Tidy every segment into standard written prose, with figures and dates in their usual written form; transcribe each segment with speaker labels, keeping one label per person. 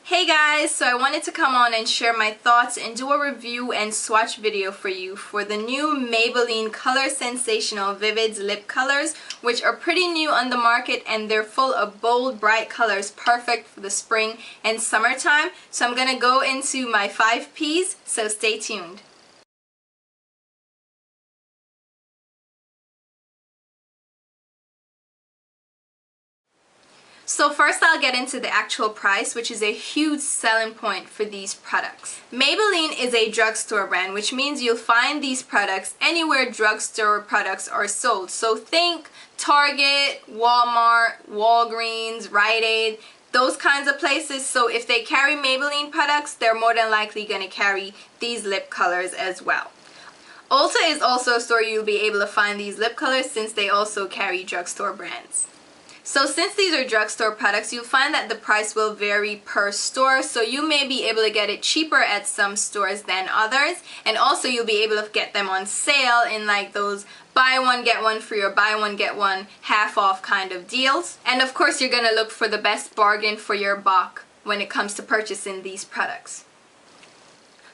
Speaker 1: Hey guys, so I wanted to come on and share my thoughts and do a review and swatch video for you for the new Maybelline Color Sensational Vivids lip colors, which are pretty new on the market and they're full of bold, bright colors, perfect for the spring and summertime. So I'm gonna go into my 5 Ps, so stay tuned. So first I'll get into the actual price, which is a huge selling point for these products. Maybelline is a drugstore brand, which means you'll find these products anywhere drugstore products are sold. So think Target, Walmart, Walgreens, Rite Aid, those kinds of places. So if they carry Maybelline products, they're more than likely going to carry these lip colors as well. Ulta is also a store you'll be able to find these lip colors since they also carry drugstore brands. So since these are drugstore products, you'll find that the price will vary per store. So you may be able to get it cheaper at some stores than others. And also you'll be able to get them on sale in like those buy one get one free or buy one get one half off kind of deals. And of course you're going to look for the best bargain for your buck when it comes to purchasing these products.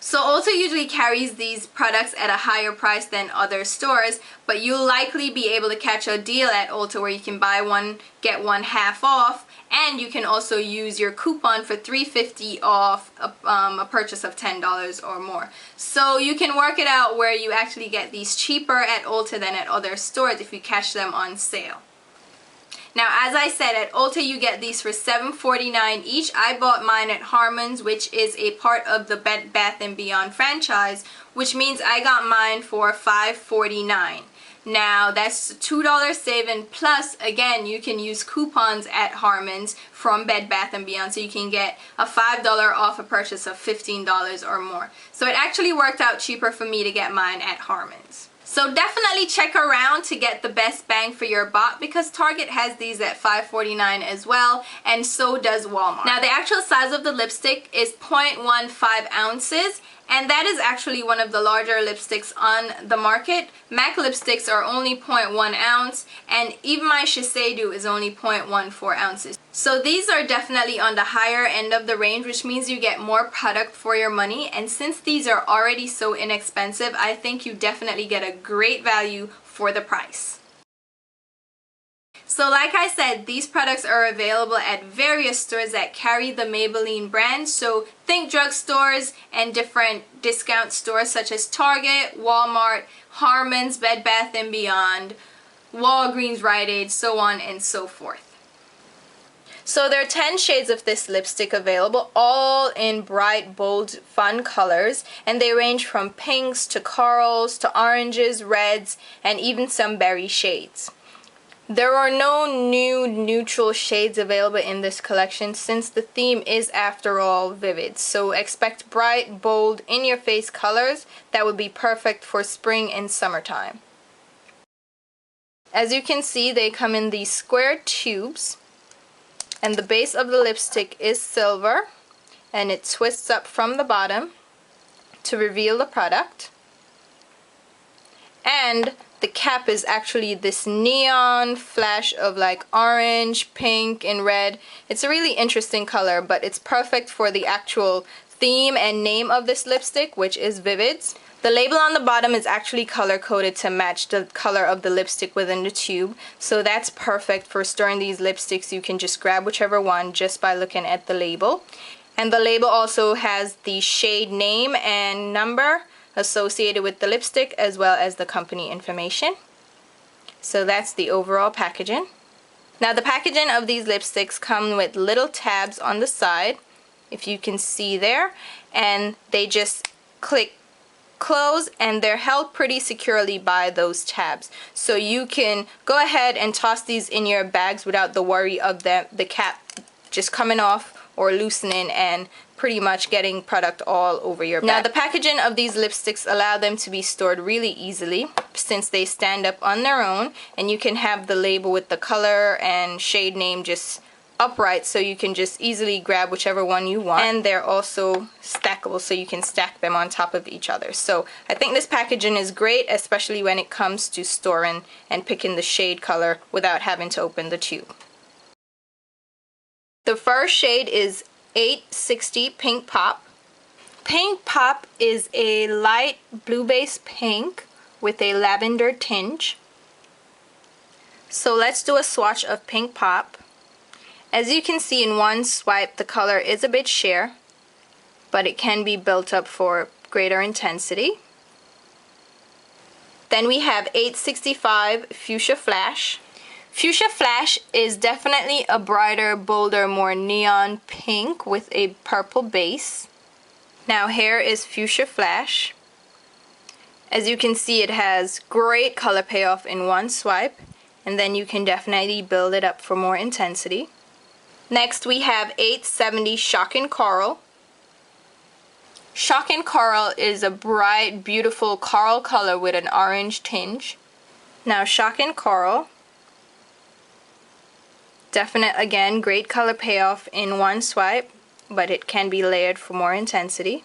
Speaker 1: So Ulta usually carries these products at a higher price than other stores, but you'll likely be able to catch a deal at Ulta where you can buy one, get one half off, and you can also use your coupon for $3.50 off a purchase of $10 or more. So you can work it out where you actually get these cheaper at Ulta than at other stores if you catch them on sale. Now, as I said, at Ulta you get these for $7.49 each. I bought mine at Harmon's, which is a part of the Bed Bath & Beyond franchise, which means I got mine for $5.49. Now, that's a $2 saving, plus, again, you can use coupons at Harmon's from Bed Bath & Beyond, so you can get a $5 off a purchase of $15 or more. So it actually worked out cheaper for me to get mine at Harmon's. So definitely check around to get the best bang for your buck because Target has these at $5.49 as well, and so does Walmart. Now the actual size of the lipstick is 0.15 ounces, and that is actually one of the larger lipsticks on the market. MAC lipsticks are only 0.1 ounce, and even my Shiseido is only 0.14 ounces. So these are definitely on the higher end of the range, which means you get more product for your money. And since these are already so inexpensive, I think you definitely get a great value for the price. So like I said, these products are available at various stores that carry the Maybelline brand. So think drugstores and different discount stores such as Target, Walmart, Harmon's, Bed Bath & Beyond, Walgreens, Rite Aid, so on and so forth. So there are 10 shades of this lipstick available, all in bright, bold, fun colors, and they range from pinks to corals to oranges, reds, and even some berry shades. There are no new neutral shades available in this collection since the theme is, after all, vivid. So expect bright, bold, in-your-face colors that would be perfect for spring and summertime. As you can see, they come in these square tubes, and the base of the lipstick is silver, and it twists up from the bottom to reveal the product. And the cap is actually this neon flash of like orange, pink, and red. It's a really interesting color, but it's perfect for the actual theme and name of this lipstick, which is Vivids. The label on the bottom is actually color-coded to match the color of the lipstick within the tube, so that's perfect for storing these lipsticks. You can just grab whichever one just by looking at the label. And the label also has the shade name and number associated with the lipstick, as well as the company information. So that's the overall packaging. Now the packaging of these lipsticks come with little tabs on the side, if you can see there, and they just click close, and they're held pretty securely by those tabs. So you can go ahead and toss these in your bags without the worry of the cap just coming off or loosening and pretty much getting product all over your bag. Now the packaging of these lipsticks allow them to be stored really easily since they stand up on their own, and you can have the label with the color and shade name just upright, so you can just easily grab whichever one you want. And they're also stackable, so you can stack them on top of each other. So I think this packaging is great, especially when it comes to storing and picking the shade color without having to open the tube. The first shade is 860 Pink Pop. Pink Pop is a light blue base pink with a lavender tinge. So let's do a swatch of Pink Pop. As you can see, in one swipe the color is a bit sheer, but it can be built up for greater intensity. Then we have 865 Fuchsia Flash. Fuchsia Flash is definitely a brighter, bolder, more neon pink with a purple base. Now here is Fuchsia Flash. As you can see, it has great color payoff in one swipe, and then you can definitely build it up for more intensity. Next we have 870 Shocking Coral. Shocking Coral is a bright, beautiful coral color with an orange tinge. Now Shocking Coral, definite, again, great color payoff in one swipe, but it can be layered for more intensity.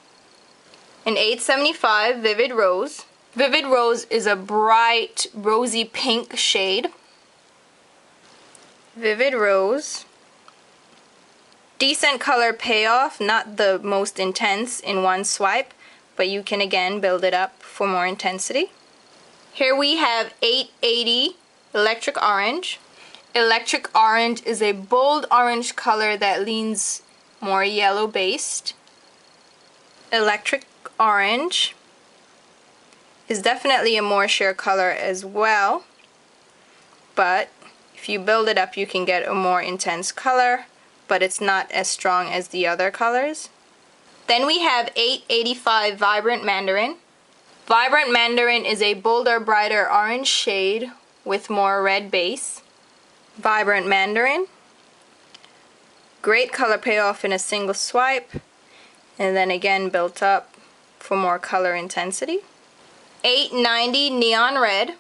Speaker 1: In 875 Vivid Rose. Vivid Rose is a bright, rosy pink shade. Vivid Rose. Decent color payoff, not the most intense in one swipe, but you can again build it up for more intensity. Here we have 880 Electric Orange. Electric Orange is a bold orange color that leans more yellow based. Electric Orange is definitely a more sheer color as well, but if you build it up you can get a more intense color, but it's not as strong as the other colors. Then we have 885 Vibrant Mandarin. Vibrant Mandarin is a bolder, brighter orange shade with more red base. Vibrant Mandarin. Great color payoff in a single swipe, and then again built up for more color intensity. 890 Neon Red.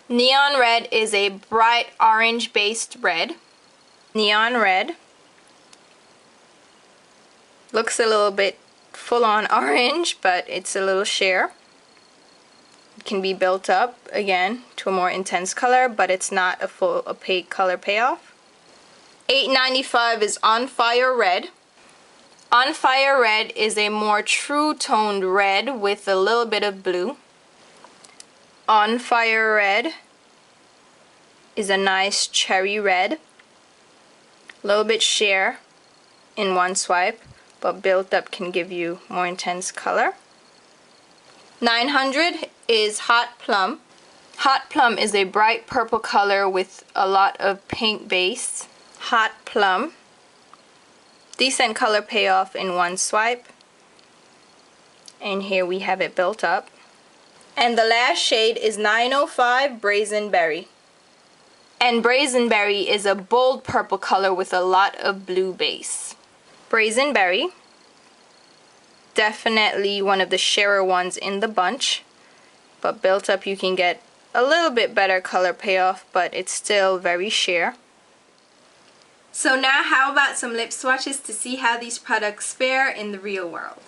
Speaker 1: Neon Red is a bright orange based red. Neon Red looks a little bit full-on orange, but it's a little sheer. It can be built up again to a more intense color, but it's not a full opaque color payoff. 895 is On Fire Red. On Fire Red is a more true toned red with a little bit of blue. On Fire Red is a nice cherry red. A little bit sheer in one swipe, but built up can give you more intense color. 900 is Hot Plum. Hot Plum is a bright purple color with a lot of pink base. Hot Plum. Decent color payoff in one swipe. And here we have it built up. And the last shade is 905 Brazen Berry. And Brazen Berry is a bold purple color with a lot of blue base. Brazen Berry, definitely one of the sheerer ones in the bunch, but built up you can get a little bit better color payoff, but it's still very sheer. So now how about some lip swatches to see how these products fare in the real world.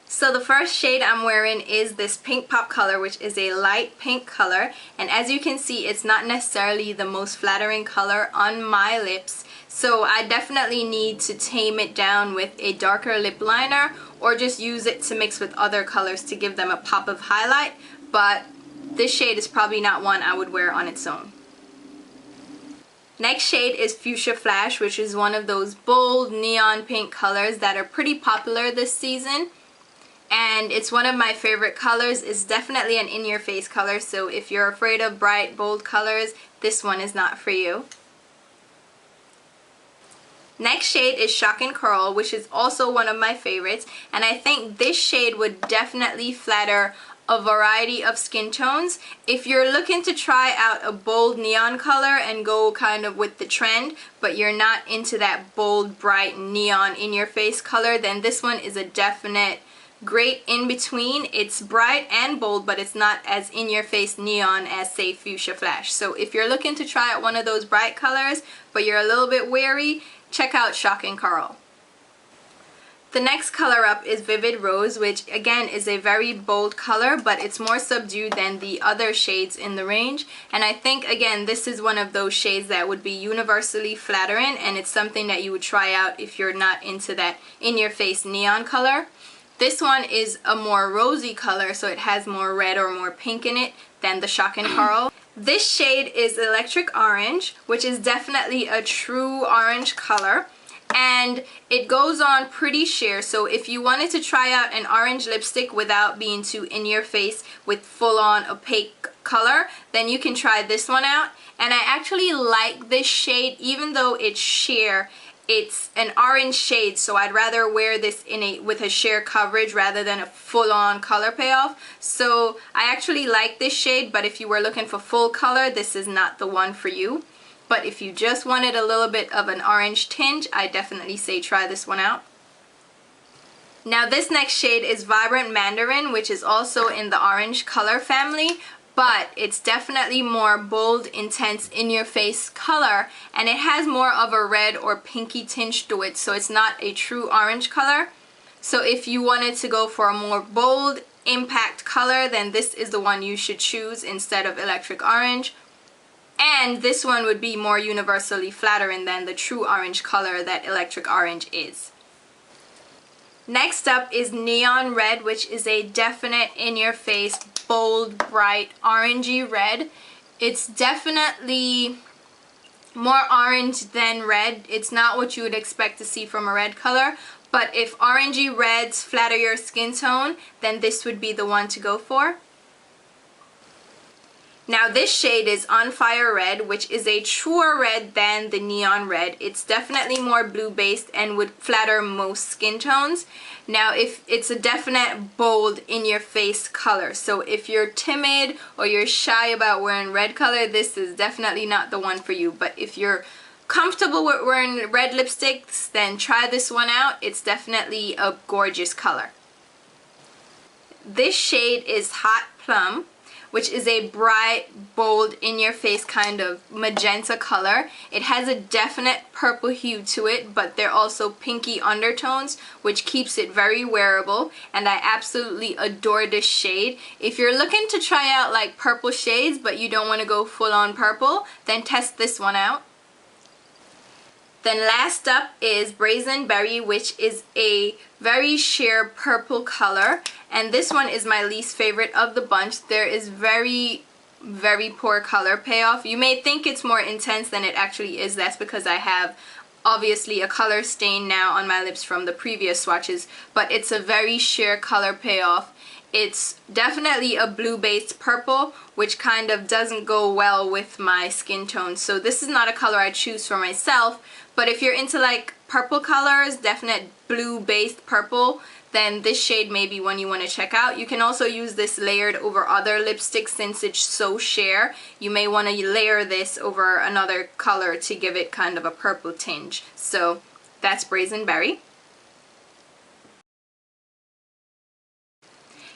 Speaker 1: So the first shade I'm wearing is this Pink Pop color, which is a light pink color, and as you can see it's not necessarily the most flattering color on my lips, so I definitely need to tame it down with a darker lip liner or just use it to mix with other colors to give them a pop of highlight, but this shade is probably not one I would wear on its own. Next shade is Fuchsia Flash, which is one of those bold neon pink colors that are pretty popular this season. And it's one of my favorite colors. It's definitely an in-your-face color, so if you're afraid of bright, bold colors, this one is not for you. Next shade is Shocking Coral, which is also one of my favorites, and I think this shade would definitely flatter a variety of skin tones. If you're looking to try out a bold neon color and go kind of with the trend, but you're not into that bold, bright, neon, in-your-face color, then this one is a definite great in between. It's bright and bold, but it's not as in-your-face neon as, say, Fuchsia Flash. So if you're looking to try out one of those bright colors, but you're a little bit wary, check out Shocking Coral. The next color up is Vivid Rose, which again is a very bold color, but it's more subdued than the other shades in the range. And I think, again, this is one of those shades that would be universally flattering, and it's something that you would try out if you're not into that in-your-face neon color. This one is a more rosy color, so it has more red or more pink in it than the Shock and Coral. This shade is Electric Orange, which is definitely a true orange color. And it goes on pretty sheer, so if you wanted to try out an orange lipstick without being too in your face with full-on opaque color, then you can try this one out. And I actually like this shade, even though it's sheer. It's an orange shade, so I'd rather wear this with a sheer coverage rather than a full-on color payoff. So I actually like this shade, but if you were looking for full color, this is not the one for you. But if you just wanted a little bit of an orange tinge, I definitely say try this one out. Now this next shade is Vibrant Mandarin, which is also in the orange color family, but it's definitely more bold, intense, in-your-face color, and it has more of a red or pinky tinge to it, so it's not a true orange color. So if you wanted to go for a more bold impact color, then this is the one you should choose instead of Electric Orange. And this one would be more universally flattering than the true orange color that Electric Orange is. Next up is Neon Red, which is a definite in-your-face, bold, bright, orangey red. It's definitely more orange than red. It's not what you would expect to see from a red color, but if orangey reds flatter your skin tone, then this would be the one to go for. Now this shade is On Fire Red, which is a truer red than the Neon Red. It's definitely more blue based and would flatter most skin tones. Now if it's a definite bold in your face color, so if you're timid or you're shy about wearing red color, this is definitely not the one for you. But if you're comfortable with wearing red lipsticks, then try this one out. It's definitely a gorgeous color. This shade is Hot Plum, which is a bright, bold, in-your-face kind of magenta color. It has a definite purple hue to it, but they're also pinky undertones, which keeps it very wearable, and I absolutely adore this shade. If you're looking to try out like purple shades, but you don't want to go full-on purple, then test this one out. Then last up is Brazen Berry, which is a very sheer purple color, and this one is my least favorite of the bunch. There is very poor color payoff. You may think it's more intense than it actually is. That's because I have obviously a color stain now on my lips from the previous swatches, but it's a very sheer color payoff. It's definitely a blue-based purple, which kind of doesn't go well with my skin tone. So this is not a color I choose for myself, but if you're into like purple colors, definite blue-based purple, then this shade may be one you want to check out. You can also use this layered over other lipsticks since it's so sheer. You may want to layer this over another color to give it kind of a purple tinge. So that's Brazen Berry.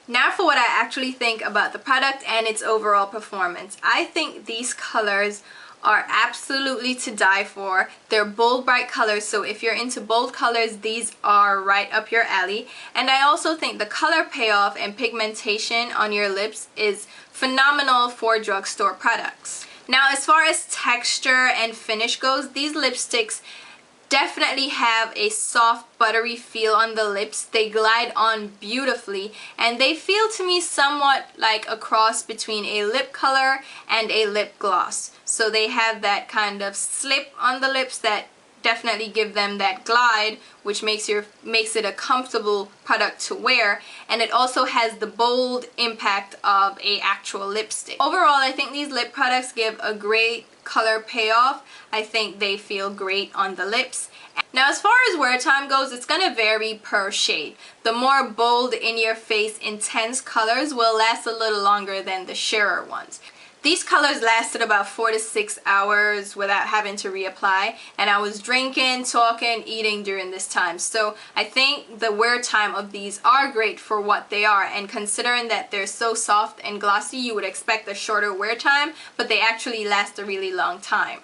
Speaker 1: Now for what I actually think about the product and its overall performance. I think these colors are absolutely to die for. They're bold, bright colors, so if you're into bold colors, these are right up your alley. And I also think the color payoff and pigmentation on your lips is phenomenal for drugstore products. Now as far as texture and finish goes, these lipsticks definitely have a soft buttery feel on the lips. They glide on beautifully, and they feel to me somewhat like a cross between a lip color and a lip gloss. So they have that kind of slip on the lips that definitely give them that glide, which makes it a comfortable product to wear, and it also has the bold impact of a actual lipstick. Overall, I think these lip products give a great color payoff. I think they feel great on the lips. Now as far as wear time goes, it's going to vary per shade. The more bold, in-your-face, intense colors will last a little longer than the sheerer ones. These colors lasted about 4 to 6 hours without having to reapply, and I was drinking, talking, eating during this time. So I think the wear time of these are great for what they are, and considering that they're so soft and glossy, you would expect a shorter wear time, but they actually last a really long time.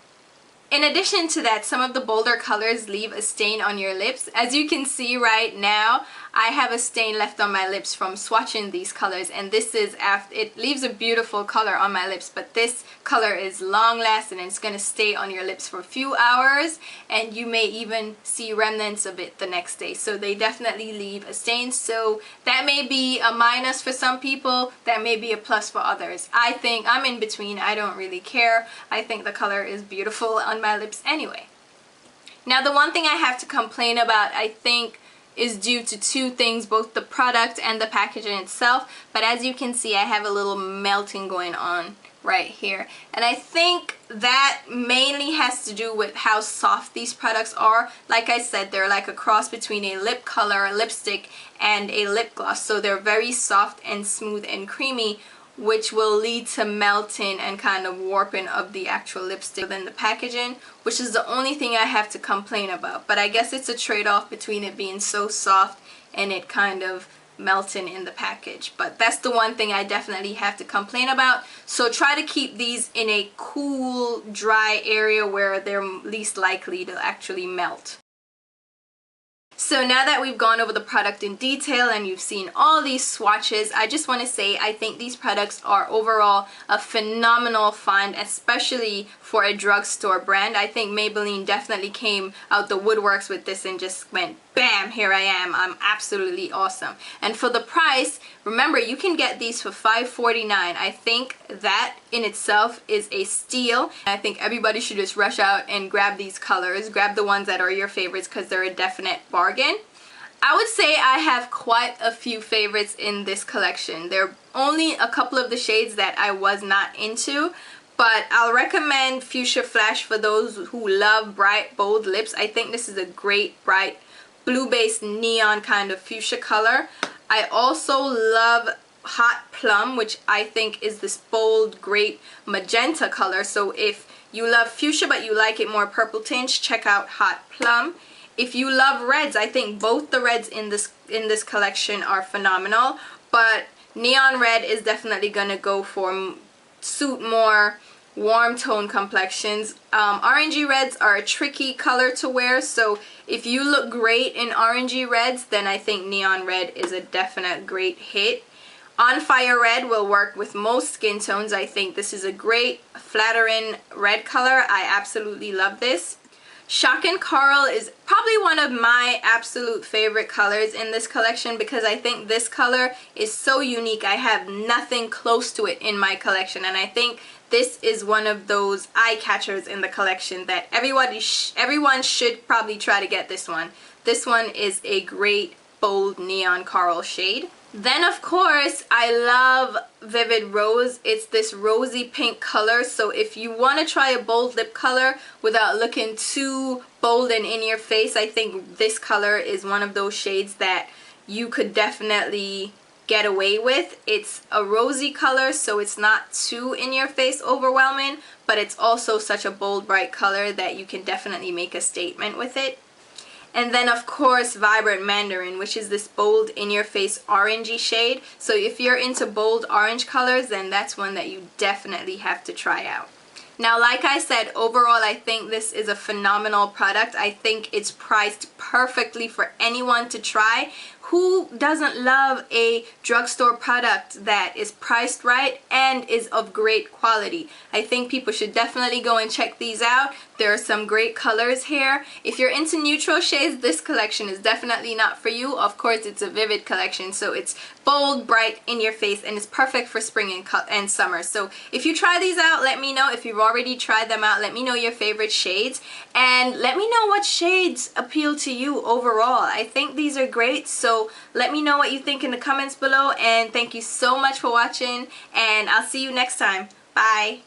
Speaker 1: In addition to that, some of the bolder colors leave a stain on your lips. As you can see right now, I have a stain left on my lips from swatching these colors, and this is after it leaves a beautiful color on my lips, but this color is long lasting and it's going to stay on your lips for a few hours, and you may even see remnants of it the next day. So they definitely leave a stain. So that may be a minus for some people, that may be a plus for others. I think I'm in between. I don't really care. I think the color is beautiful on my lips anyway. Now, the one thing I have to complain about, I think, is due to two things, both the product and the packaging itself. But as you can see, I have a little melting going on right here, and I think that mainly has to do with how soft these products are. Like I said, they're like a cross between a lip color, a lipstick, and a lip gloss, so they're very soft and smooth and creamy, which will lead to melting and kind of warping of the actual lipstick within the packaging, which is the only thing I have to complain about. But I guess it's a trade-off between it being so soft and it kind of melting in the package. But that's the one thing I definitely have to complain about. So try to keep these in a cool, dry area where they're least likely to actually melt. So now that we've gone over the product in detail and you've seen all these swatches, I just want to say I think these products are overall a phenomenal find, especially for a drugstore brand. I think Maybelline definitely came out the woodworks with this and just went, bam, here I am. I'm absolutely awesome. And for the price, remember, you can get these for $5.49. I think that in itself is a steal. I think everybody should just rush out and grab these colors. Grab the ones that are your favorites because they're a definite bargain. I would say I have quite a few favorites in this collection. There are only a couple of the shades that I was not into, but I'll recommend Fuchsia Flash for those who love bright, bold lips. I think this is a great, bright, blue-based neon kind of fuchsia color. I also love Hot Plum, which I think is this bold, great magenta color. So if you love fuchsia but you like it more purple tinge, check out Hot Plum. If you love reds, I think both the reds in this collection are phenomenal, but Neon Red is definitely gonna go for suit more warm tone complexions. Orangey reds are a tricky color to wear, so if you look great in orangey reds, then I think Neon Red is a definite great hit. On Fire Red will work with most skin tones. I think this is a great flattering red color. I absolutely love this. Shock and Coral is probably one of my absolute favorite colors in this collection because I think this color is so unique. I have nothing close to it in my collection, and I think this is one of those eye catchers in the collection that everyone should probably try to get this one. This one is a great bold neon coral shade. Then of course I love Vivid Rose. It's this rosy pink color, so if you want to try a bold lip color without looking too bold and in your face, I think this color is one of those shades that you could definitely get away with. It's a rosy color, so it's not too in your face overwhelming, but it's also such a bold, bright color that you can definitely make a statement with it. And then of course Vibrant Mandarin, which is this bold in your face orangey shade. So if you're into bold orange colors, then that's one that you definitely have to try out. Now, like I said, overall I think this is a phenomenal product. I think it's priced perfectly for anyone to try. Who doesn't love a drugstore product that is priced right and is of great quality? I think people should definitely go and check these out. There are some great colors here. If you're into neutral shades, this collection is definitely not for you. Of course, it's a vivid collection, so it's bold, bright, in your face, and it's perfect for spring and summer. So if you try these out, let me know. If you've already tried them out, let me know your favorite shades, and let me know what shades appeal to you overall. I think these are great, so let me know what you think in the comments below, and thank you so much for watching, and I'll see you next time. Bye!